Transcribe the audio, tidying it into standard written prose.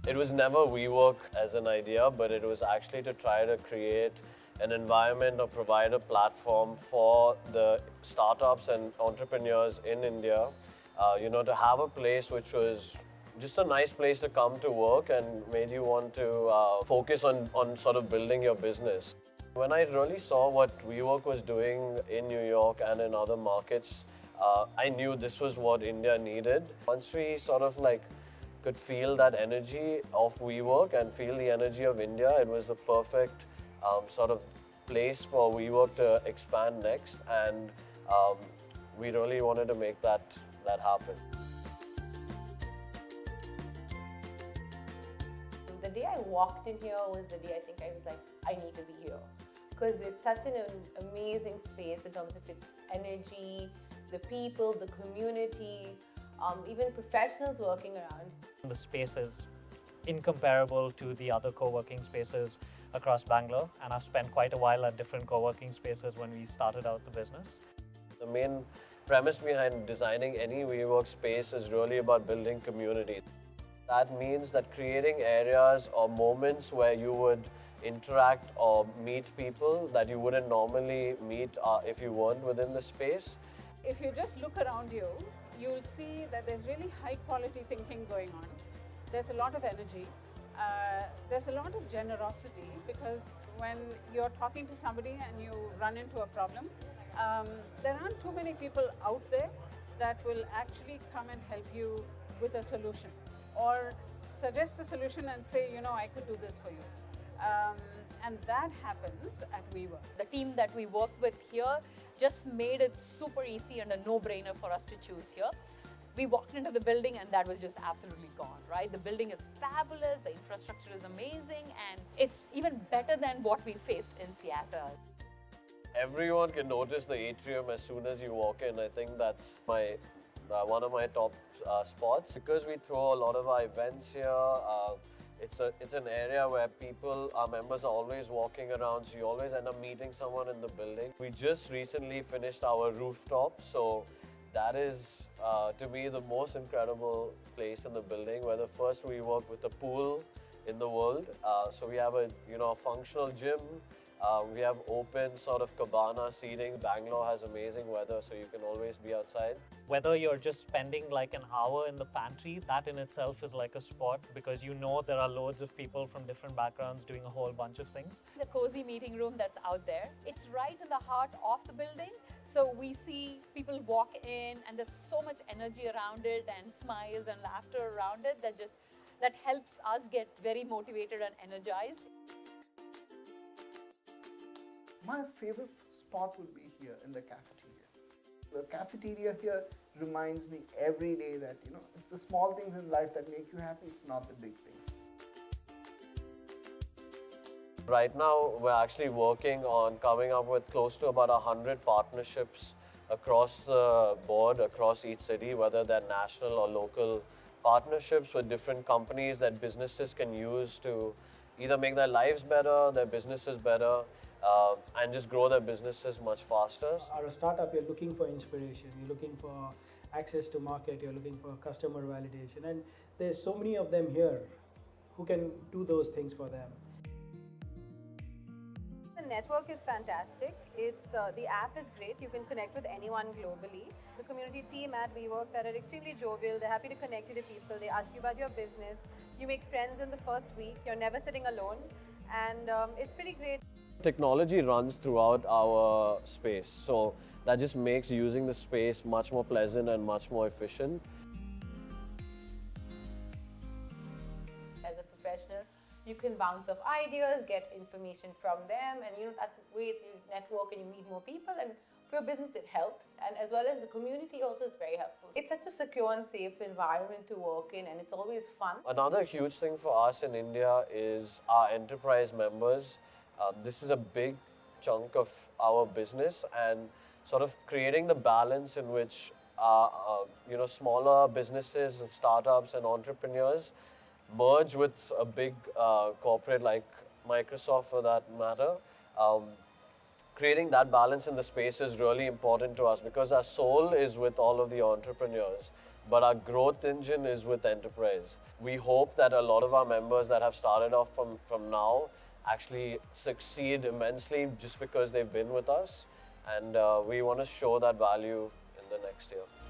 It was never WeWork as an idea, but it was actually to try to create an environment or provide a platform for the startups and entrepreneurs in India, to have a place which was just a nice place to come to work and made you want to focus on sort of building your business. When I really saw what WeWork was doing in New York and in other markets, I knew this was what India needed. Once we sort of could feel that energy of WeWork and feel the energy of India, it was the perfect sort of place for WeWork to expand next, and we really wanted to make that happen. The day I walked in here was the day I think I was like, I need to be here. Because it's such an amazing space in terms of its energy, the people, the community, even professionals working around. The space is incomparable to the other co-working spaces across Bangalore, and I've spent quite a while at different co-working spaces when we started out the business. The main premise behind designing any WeWork space is really about building community. That means that creating areas or moments where you would interact or meet people that you wouldn't normally meet if you weren't within the space. If you just look around you, you'll see that there's really high quality thinking going on. There's a lot of energy. There's a lot of generosity, because when you're talking to somebody and you run into a problem, there aren't too many people out there that will actually come and help you with a solution or suggest a solution and say, I could do this for you. And that happens at WeWork. The team that we work with here just made it super easy and a no-brainer for us to choose here. We walked into the building and that was just absolutely gone, right? The building is fabulous, the infrastructure is amazing, and it's even better than what we faced in Seattle. Everyone can notice the atrium as soon as you walk in. I think that's one of my top spots. Because we throw a lot of our events here, it's an area where our members are always walking around, so you always end up meeting someone in the building. We just recently finished our rooftop, so that is, to me, the most incredible place in the building. We're the first WeWork with a pool in the world. So we have a functional gym. We have open sort of cabana seating. Bangalore has amazing weather, so you can always be outside. Whether you're just spending like an hour in the pantry, that in itself is like a spot, because there are loads of people from different backgrounds doing a whole bunch of things. The cozy meeting room that's out there, it's right in the heart of the building. So we see people walk in and there's so much energy around it and smiles and laughter around it that helps us get very motivated and energized. My favorite spot would be here in the cafeteria. The cafeteria here reminds me every day that, it's the small things in life that make you happy, it's not the big things. Right now, we're actually working on coming up with close to about 100 partnerships across the board, across each city, whether they're national or local partnerships with different companies that businesses can use to either make their lives better, their businesses better, and just grow their businesses much faster. As a startup, you're looking for inspiration, you're looking for access to market, you're looking for customer validation, and there's so many of them here who can do those things for them. The network is fantastic. The app is great. You can connect with anyone globally. The community team at WeWork that are extremely jovial. They're happy to connect you to people. They ask you about your business. You make friends in the first week. You're never sitting alone, and it's pretty great. Technology runs throughout our space, so that just makes using the space much more pleasant and much more efficient. As a professional, you can bounce off ideas, get information from them, and that's the way you network and you meet more people. And for your business, it helps, and as well as the community also is very helpful. It's such a secure and safe environment to work in, and it's always fun. Another huge thing for us in India is our enterprise members. This is a big chunk of our business, and sort of creating the balance in which smaller businesses and startups and entrepreneurs merge with a big corporate like Microsoft, for that matter. creating that balance in the space is really important to us because our soul is with all of the entrepreneurs, but our growth engine is with enterprise. We hope that a lot of our members that have started off from now actually succeed immensely just because they've been with us, and we want to show that value in the next year.